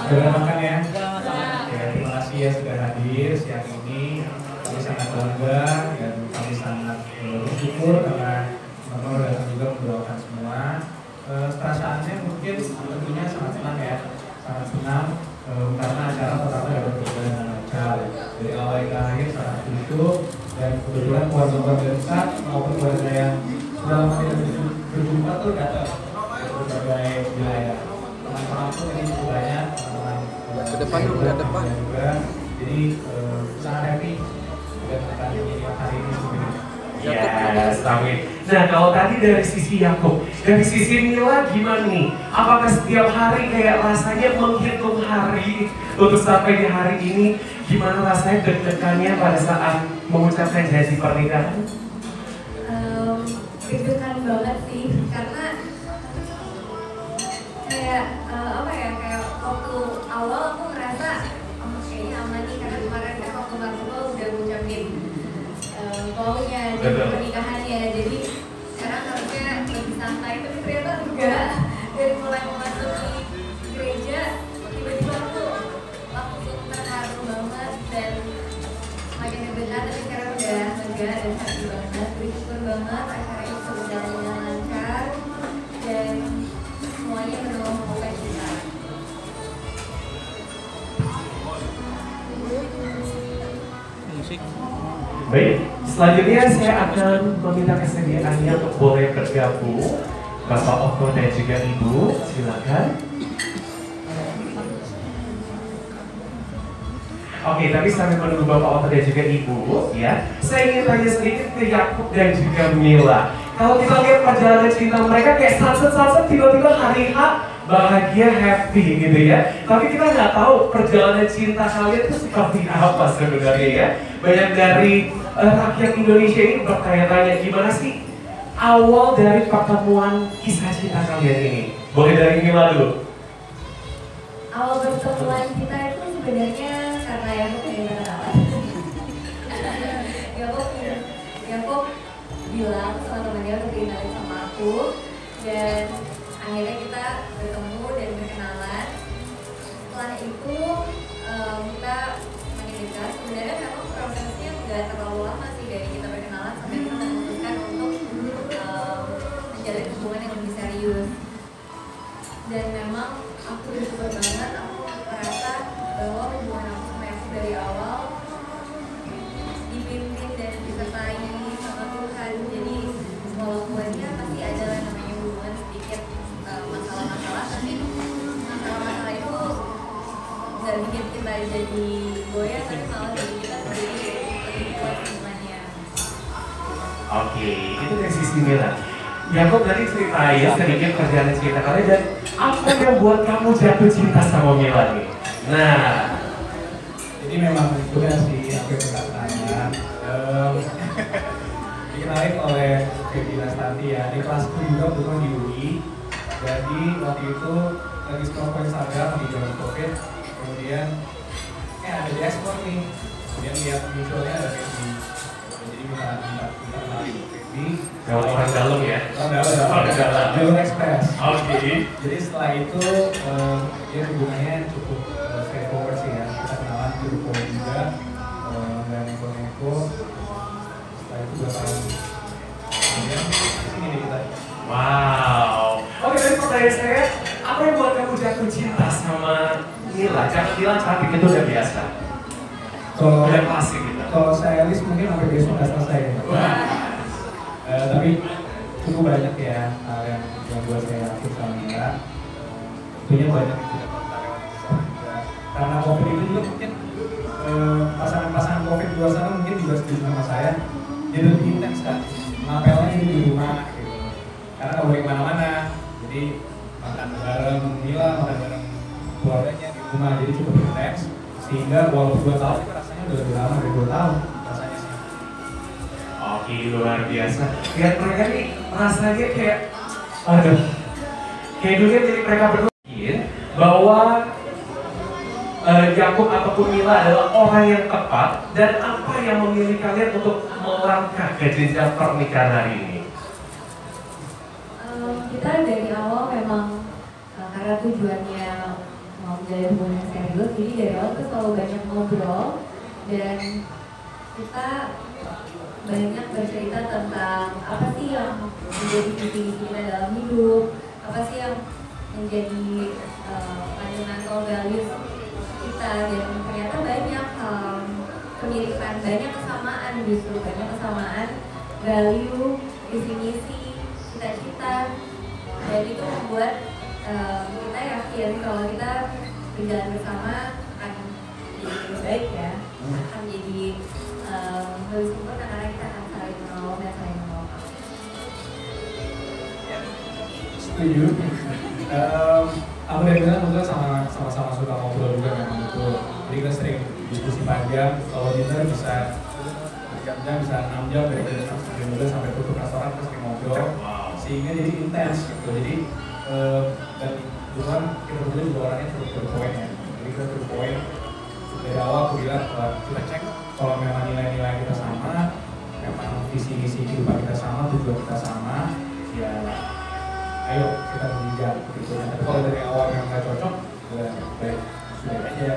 Sudah makan ya? Ya, terima kasih ya sudah hadir siang ini. Kami sangat bangga dan kami sangat bersyukur karena teman-teman datang juga mendoakan semua. Perasaannya mungkin tentunya sangat senang ya, sangat senang karena acara pertama dapat berjalan dengan lancar. Dari awal hingga akhir sangat khusyuk dan kebetulan keluarga-keluarga dekat maupun keluarga yang sudah lama tidak berjumpa tuh datang dari berbagai wilayah. Teman-teman pun ini cukup banyak, teman-teman ke depan dulu, ke depan juga. Jadi sangat happy dan akan menjadi hari ini sendiri. Ya, amin. Nah, kalau tadi dari sisi Yakub, dari sisi Mila gimana nih? Apakah setiap hari kayak rasanya menghitung hari untuk sampai di hari ini? Gimana rasanya deg-degannya pada saat mengucapkan janji pernikahan? Deg-degan banget sih, karena kayak apa ya, kayak waktu awal aku ngerasa kayaknya aman nih, karena kemarin kan waktu Marco udah ngucapin maunya jadi pernikahannya, jadi sekarang harusnya lebih santai, tapi ternyata enggak. Dari mulai memasuki gereja tiba-tiba aku langsung terharu banget dan makin deg-degan, tapi sekarang udah lega dan happy banget, bersyukur banget acara itu berjalan dengan lancar dan semuanya penuh sukacita. musik. Baik, selanjutnya saya akan meminta kesediaannya untuk boleh bergabung Bapak Okto dan juga Ibu, silakan. Oke, tapi sambil menunggu Bapak Okto dan juga Ibu, ya, saya ingin tanya sedikit ke Yakub dan juga Mila. Kalau kita lihat perjalanan cinta mereka kayak sunset tiba-tiba hari H bahagia, happy gitu ya. Tapi kita nggak tahu perjalanan cinta kalian itu seperti apa sebenarnya ya. Banyak dari rakyat Indonesia ini bertanya-tanya gimana sih awal dari pertemuan kisah cinta kalian ini. Boleh dari Mila dulu. Awal pertemuan kita itu sebenarnya karena Yakub yang kenalan. Yakub bilang sama temannya untuk dikenalin sama aku, dan akhirnya kita bertemu dan berkenalan. Setelah itu kita makin dekat. Sebenarnya memang prosesnya nggak terlalu lama sih dari kita berkenalan sampai kita memutuskan untuk menjalin hubungan yang lebih serius. Dan memang aku bersyukur banget, aku merasa bahwa hubungan aku sama Yakub dari awal dipimpin dan disertai sama Tuhan. Jadi walaupun ya pasti ada namanya hubungan sedikit masalah-masalah, tapi masalah-masalah itu nggak bikin kita jadi goyah, tapi malah bikin kita sendiri lebih kuat hubungannya. Oke, itu dari sisi Mila. Yakub tadi ceritain sedikit perjalanan cinta kalian dan apa yang buat kamu jatuh cinta sama Mila nih? Nah, Jadi memang juga sih aku yang tanya. Dikenalin oleh Feby Nastanti ya, di kelasku juga bukan di UI. Jadi waktu itu lagi scroll Instagram di zaman COVID, kemudian ada di ekspor nih, kemudian lihat munculnya ada Feby. Jadi minta kenalin Feby. lewat orang dalam ya? Orang dalam. Jalur ekspres. Oke. Jadi setelah itu dia hubungannya cukup straightforward sih ya. Kita kenalan di grup juga dan info-info. Setelah itu 2 tahun kemudian kesini nih kita. Wow. Oke, dari pertanyaan saya, apa yang buat kamu jatuh cinta sama Mila? Jangan bilang cantik itu udah biasa. Kalau Udah klasik gitu. kalau saya list mungkin sampai besok nggak selesai ya. Tapi cukup banyak ya hal yang buat saya aktif sama Mila. Tentunya banyak juga karena COVID itu juga mungkin pasangan-pasangan COVID di luar sana mungkin juga setuju sama saya, jadi lebih intens kan ngapelnya ini di rumah gitu, karena nggak boleh kemana-mana, jadi makan bareng Mila, makan bareng keluarganya di rumah, jadi cukup intens sehingga walaupun 2 tahun itu rasanya udah lebih lama dari 2 tahun rasanya sih. Oke, luar biasa. Lihat mereka nih rasanya kayak, aduh, kayak dulu jadi mereka berdua bahwa Yakub ataupun Mila adalah orang yang tepat, dan apa yang memilih kalian untuk melangkah ke jenjang pernikahan hari ini? Kita dari awal memang karena tujuannya mau menjalin hubungan serius. Jadi dari awal tuh selalu banyak ngobrol dan kita banyak bercerita tentang apa sih yang menjadi visi kita dalam hidup, apa sih yang menjadi fundamental values kita, dan ternyata banyak kemiripan, banyak kesamaan, justru banyak kesamaan value, visi misi, cita-cita, dan itu membuat kita yakin kalau kita berjalan bersama akan jadi lebih baik ya, akan jadi lebih sempurna karena kita akan saling menolong dan saling menolong. Setuju. Aku dan Mila kebetulan sama-sama suka ngobrol juga memang itu. Jadi kita sering diskusi panjang. Kalau dinner bisa berjam-jam, bisa 6 jam dari jam 9 sampai tutup restoran kita sering ngobrol. Sehingga jadi intens gitu. Jadi dan kebetulan kita berdua juga orangnya cukup to the point ya. Jadi kita to the point. Dari awal aku bilang kita cek kalau memang nilai-nilai kita sama, memang visi-visi kehidupan kita sama, tujuan kita sama, ya ayo kita berbincang gitu. Tapi kalau dari awal memang nggak cocok, ya baik sudah aja.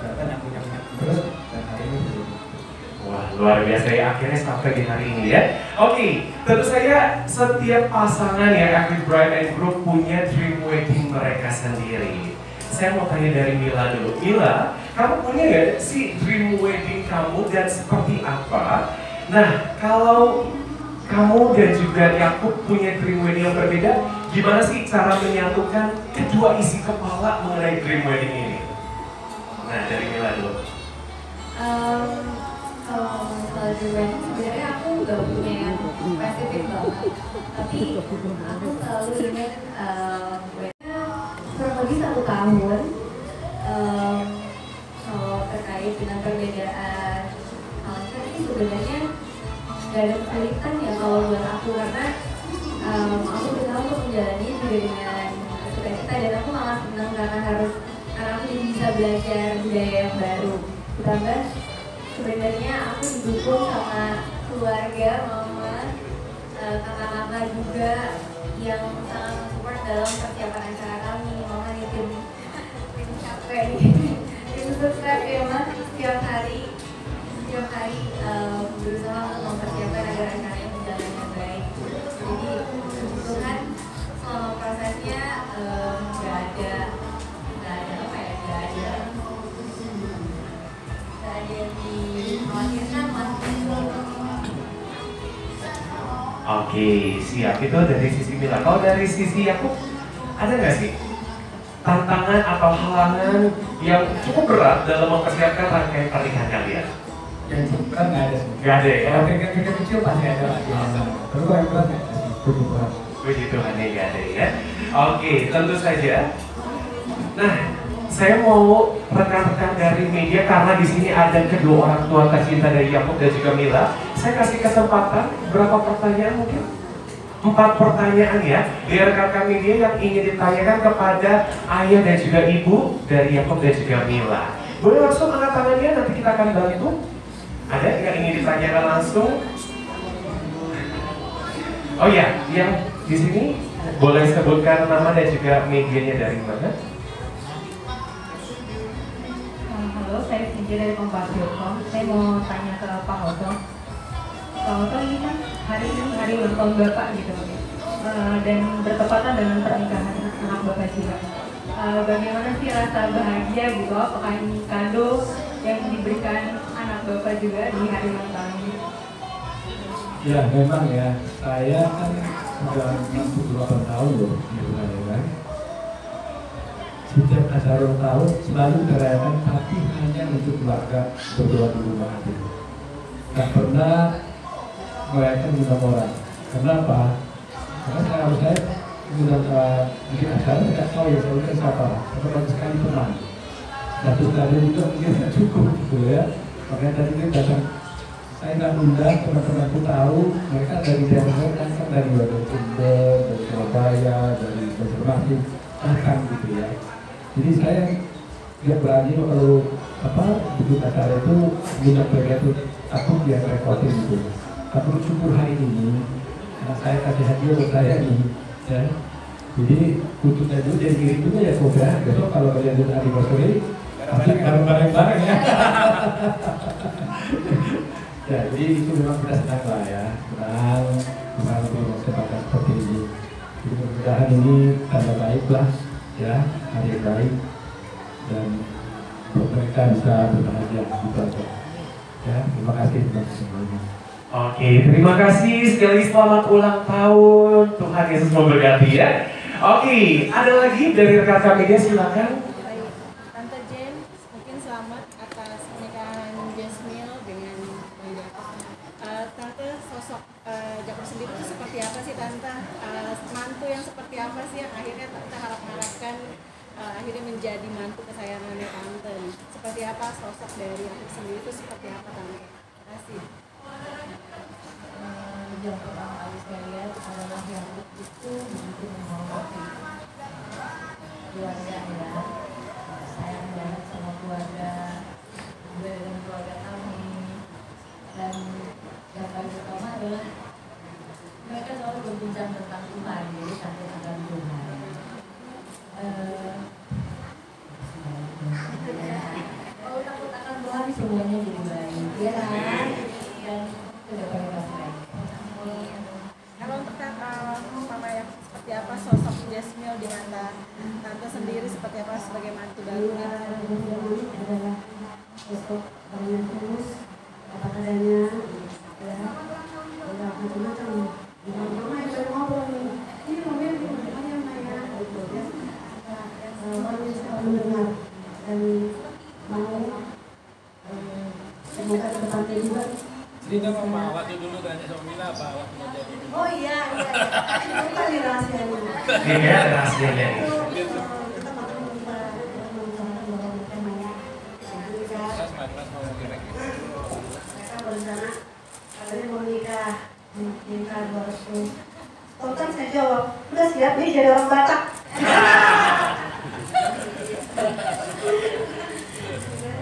Ternyata nyambung terus dan hari ini begitu. Wah, luar biasa ya, akhirnya sampai di hari ini ya. Oke, tentu saja setiap pasangan ya, Active Bride and Group punya dream wedding mereka sendiri. Saya mau tanya dari Mila dulu. Mila, kamu punya nggak sih dream wedding kamu dan seperti apa? Nah, kalau kamu dan juga Yakub punya dream wedding yang berbeda, gimana sih cara menyatukan kedua isi kepala mengenai dream wedding ini? Nah, dari Mila dulu. Kalau dream wedding sebenarnya aku nggak punya yang spesifik banget, tapi aku selalu ingat kurang lebih 1 tahun kalau terkait dengan perbedaan culture ini sebenarnya gak ada kesulitan ya kalau buat aku, karena aku berusaha untuk menjalani juga dengan sukacita, dan aku malah senang karena aku jadi bisa belajar budaya yang baru. Ditambah sebenarnya aku didukung sama keluarga, mama, kakak-kakak juga yang sangat support dalam persiapan acara kami. Mama nitip capek nih, itu sukses ya mas, setiap hari berusaha untuk mempersiapkan agar acaranya berjalan dengan baik. Jadi Tuhan selama prosesnya nggak ada yang dikhawatirkan mas. Oke, siap. Itu dari sisi Mila. Kalau dari sisi Yakub, ada nggak sih tantangan atau halangan yang cukup berat dalam mempersiapkan rangkaian pernikahan kalian? Yang cukup berat nggak ada sih. Nggak ada ya? Kalau kriket kecil pasti ada lah. Tapi kalau yang berat nggak ada sih. Puji Tuhan. Puji Tuhan ya, nggak ada ya. Oke, tentu saja. Nah, saya mau rekan-rekan dari media karena di sini ada kedua orang tua tercinta dari Yakub dan juga Mila. Saya kasih kesempatan berapa pertanyaan mungkin? 4 pertanyaan ya. Biar rekan-rekan media yang ingin ditanyakan kepada ayah dan juga ibu dari Yakub dan juga Mila. Boleh langsung angkat tangannya, nanti kita akan bantu. Ada yang ingin ditanyakan langsung? Oh ya, yang di sini boleh sebutkan nama dan juga medianya dari mana? Halo, saya Cynthia dari Kompas.com. Saya mau tanya ke Pak Oto. Pak Oto, ini kan hari ini hari ulang tahun Bapak gitu, dan bertepatan dengan pernikahan anak Bapak juga. Bagaimana sih rasa bahagia gitu? Apakah ini kado yang diberikan anak Bapak juga di hari ulang tahun ini? Ya memang ya, saya kan sudah 68 tahun loh di Belanda kan. Setiap acara ulang tahun selalu dirayakan, tapi hanya untuk keluarga berdua di rumah aja. Gak pernah merayakan undang orang. Kenapa? Karena saya undang bikin acara tidak tahu ya soalnya siapa. Karena banyak sekali teman. Satu kali juga mungkin tidak cukup gitu ya. Makanya tadi kita datang. Saya nggak undang, teman-temanku tahu mereka dari daerah kan dari Jember, dari Surabaya, dari Banjarmasin, bahkan gitu ya. Jadi saya nggak berani kalau bikin acara itu minat mereka itu aku biar repotin gitu. Aku bersyukur hari ini karena saya kasih hadiah buat saya nih, ya. Jadi kututnya dulu jadi iri juga ya Koga. Besok kalau kalian lihat anniversary pasti bareng-bareng ya. Ya, jadi itu memang kita senang lah ya, senang bisa lebih kesempatan seperti ini. Jadi mudah-mudahan ini tanda baik lah ya, hari yang baik dan mereka bisa berbahagia gitu aja. Ya, terima kasih semuanya. Oke, terima kasih sekali lagi, selamat ulang tahun. Tuhan Yesus memberkati ya. Oke, ada lagi dari rekan-rekan media, silakan. Tante Jen, mungkin selamat atas pernikahan Jasmil dengan Jacob. Tante, sosok Jacob sendiri itu seperti apa sih Tante? Mantu yang seperti apa sih yang akhirnya Tante harapkan akhirnya menjadi mantu kesayangannya Tante? Seperti apa sosok dari Jacob sendiri itu seperti apa Tante? Terima kasih. Yang pertama kali saya lihat adalah yang itu begitu menghormati keluarga ya, sayang banget sama keluarga, juga dengan keluarga kami. Dan yang paling utama adalah mereka selalu berbincang tentang Tuhan, jadi sampai tentang Tuhan. Kalau takut akan Tuhan semuanya jadi baik, ya kan? Dan kedepannya pasti baik. Kalau untuk Mama yang seperti apa sosok Jasmil di mata Tante sendiri seperti apa sebagai mantu barunya? Adalah sosok yang tulus, apa adanya, ya, udah macam-macam. Mama yang sering ngobrol nih, ini mama yang gimana Maya, gitu ya. Orang yang suka mendengar dan mau semoga ke depannya juga. Cerita Mama, waktu dulu tanya sama Mila apa waktu mau jadi? Oh iya. Itu kali rahasianya. Iya, rahasianya. Kita makan Mas mau kira-kira. mereka berencana katanya mau nikah 200. Spontan saya jawab, udah siap nih jadi orang Batak.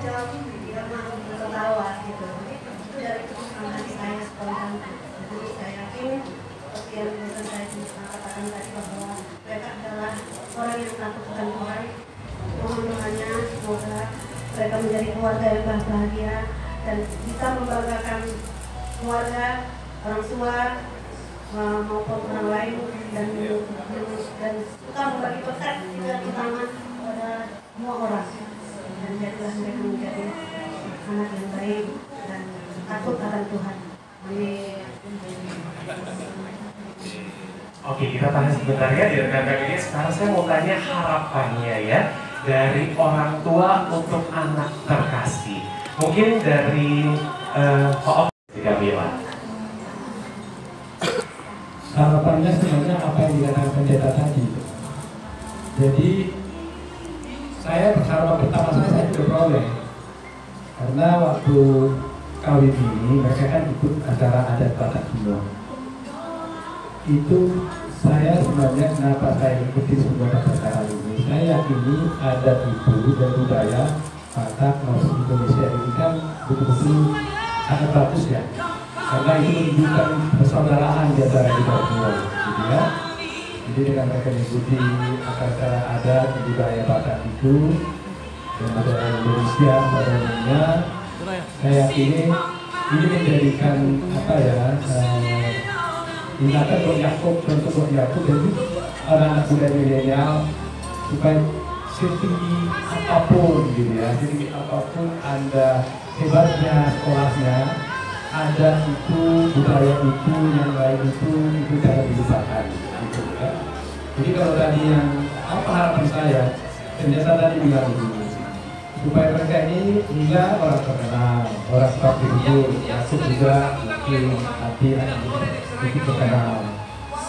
Jawab dia mau ketawa gitu. Itu dari kesempatan saya spontan. Jadi saya yakin seperti yang bisa saya katakan tadi bahwa mereka adalah orang yang takut akan Tuhan. Mohon doanya semoga mereka menjadi keluarga yang bahagia dan bisa membanggakan keluarga, orang tua maupun orang lain dan suka membagi berkat juga terutama kepada semua orang. Dan jadilah mereka menjadi anak yang baik dan takut akan Tuhan. Amin. Oke, kita tanya sebentar ya di rekan-rekan ini. Sekarang saya mau tanya harapannya ya dari orang tua untuk anak terkasih. Mungkin dari Kamila. Harapannya sebenarnya apa yang dikatakan pendeta tadi. Jadi saya berharap pertama saya berperoleh karena waktu kawin ini mereka kan ikut acara adat Batak semua. Itu saya sebenarnya kenapa saya ikuti semua acara ini. Saya yakini adat itu dan budaya Batak maupun Indonesia ini kan betul-betul sangat bagus ya. Karena itu menunjukkan persaudaraan di antara kita semua, gitu ya. Jadi dengan mereka mengikuti acara adat budaya Batak itu dan budaya Indonesia pada umumnya, saya yakini ini menjadikan apa ya ingatan buat Yakob, contoh buat Yakob dan anak-anak muda milenial supaya setinggi apapun gitu ya, setinggi apapun Anda hebatnya sekolahnya, ada itu budaya itu yang lain itu jangan dilupakan gitu ya. Jadi kalau tadi yang apa harapan saya, ternyata tadi bilang begini supaya mereka ini juga orang terkenal, orang seperti itu, masuk juga mungkin nanti itu terkenal,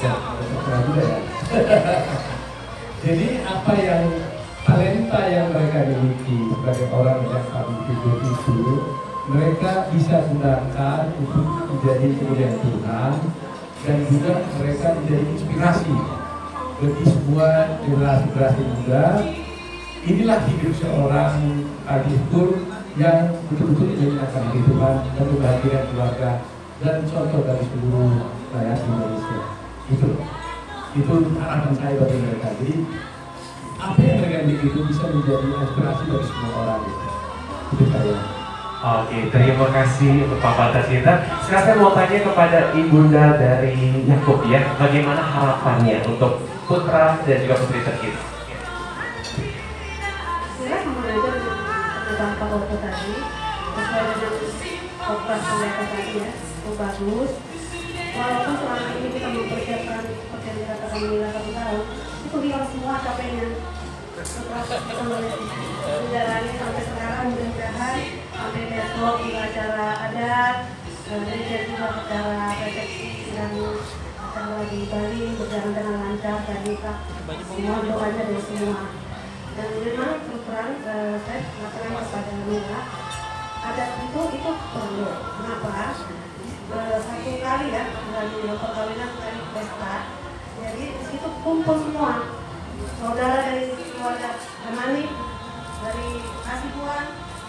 ya terkenal juga ya. Jadi apa yang talenta yang mereka miliki sebagai orang yang public figure itu mereka bisa gunakan untuk menjadi kemuliaan Tuhan dan juga mereka menjadi inspirasi bagi semua generasi muda. Inilah hidup seorang pastor yang betul-betul menyenangkan hati Tuhan dan membahagiakan keluarga dan contoh dari seluruh rakyat Indonesia. Itu. Itu harapan saya bagi mereka. Jadi apa yang mereka miliki itu bisa menjadi inspirasi bagi semua orang gitu. Itu saya. Oke, terima kasih untuk Bapak tercinta. Sekarang saya mau tanya kepada Ibunda dari Yakub ya, bagaimana harapannya untuk putra dan juga putri tercinta? Saya mau belajar tentang Pak Oto tadi, sesuai dengan operasi mereka tadi ya, itu bagus. Walaupun selama ini kita mempersiapkan seperti yang dikatakan Mila 1 tahun, itu hilang semua capeknya. Setelah kita menjalani sampai sekarang, mudah-mudahan sampai besok juga acara adat, dan juga acara resepsi dan acara di Bali berjalan dengan lancar tadi Kak. Semua doanya dari semua. Dan memang terus terang saya mengatakan kepada Mila, adat itu perlu. Kenapa? Satu kali ya, dari perkawinan kali pesta. Jadi itu kumpul semua. Saudara dari keluarga Amani, dari Asibuan,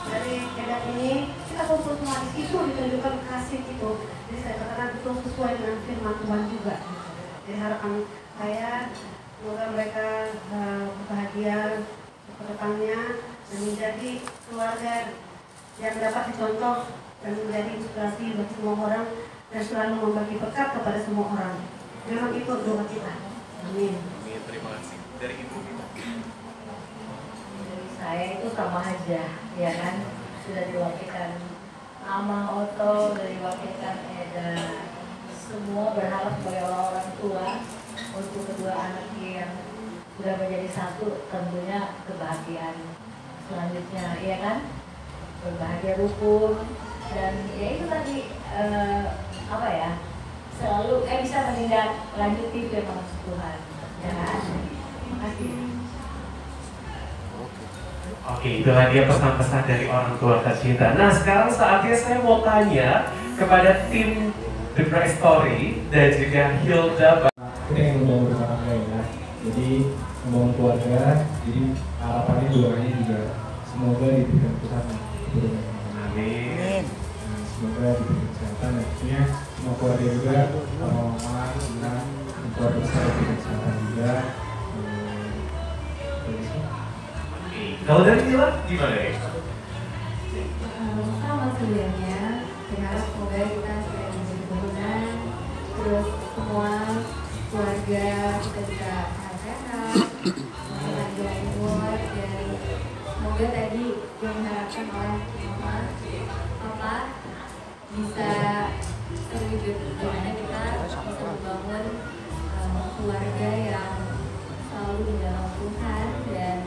dari Kedat ini, kita kumpul semua di situ ditunjukkan kasih itu. Jadi saya katakan itu sesuai dengan firman Tuhan juga. Jadi harapan saya semoga mereka bahagia ke depannya dan menjadi keluarga yang dapat dicontoh dan menjadi inspirasi bagi semua orang dan selalu membagi berkat kepada semua orang. Memang itu doa kita. Amin. Amin, terima kasih. Dari Ibu kita. Dari saya itu sama aja, ya kan? Sudah diwakilkan Amang Oto, sudah diwakilkan Eda. Semua berharap sebagai orang-orang tua untuk kedua anak yang sudah menjadi satu, tentunya kebahagiaan selanjutnya, ya kan? Berbahagia rukun dan ya itu tadi apa ya? Selalu bisa menindaklanjuti firman Tuhan, ya kan? Terima kasih. Oke, itulah dia pesan-pesan dari orang tua tercinta. Nah, sekarang saatnya saya mau tanya kepada tim The Bright Story dan juga Hilda. Kita yang membangun rumah tangga ya. Jadi membangun keluarga. Jadi harapannya doanya juga semoga diberikan Tuhan keturunan. Amin. Semoga diberikan kesehatan. Dan tentunya semua keluarga juga, mama, senang, keluarga besar diberikan kesehatan juga. Kalau dari Mila, gimana ya? Sama sebenarnya, berharap semoga kita selalu menjadi keturunan, terus semua keluarga kita bisa sehat-sehat, bahagia umur, dan semoga tadi yang diharapkan oleh mama, papa bisa terwujud dimana kita bisa membangun keluarga yang selalu di dalam Tuhan dan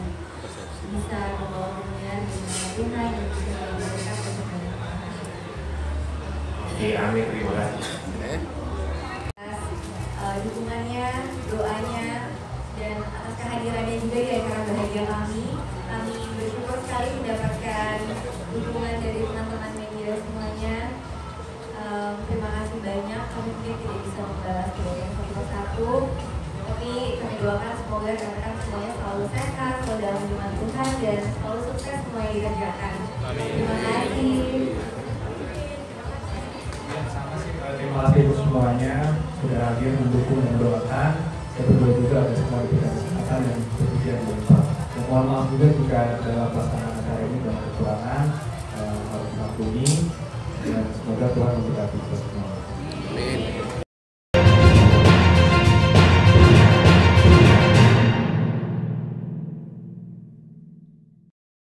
bisa membawa dunia dengan Tuhan dan bisa memberikan keberkahan. Oke, amin, terima kasih. Dukungannya, doanya, dan atas kehadirannya juga ya karena bahagia kami bersyukur sekali mendapatkan dukungan dari teman-teman media semuanya. Terima kasih banyak, kami mungkin tidak bisa membalas doanya satu persatu, tapi kami doakan semoga rekan-rekan semuanya selalu sehat, selalu dalam lindungan Tuhan, dan selalu sukses semua yang dikerjakan. Terima kasih. Terima kasih untuk semuanya sudah hadir mendukung dan mendoakan. Saya berdoa juga agar semua diberikan kesehatan dan rezeki yang berlimpah. Dan mohon maaf juga jika dalam pelaksanaan acara ini banyak kekurangan, harus dimaklumi dan semoga Tuhan memberkati kita semua. Amin.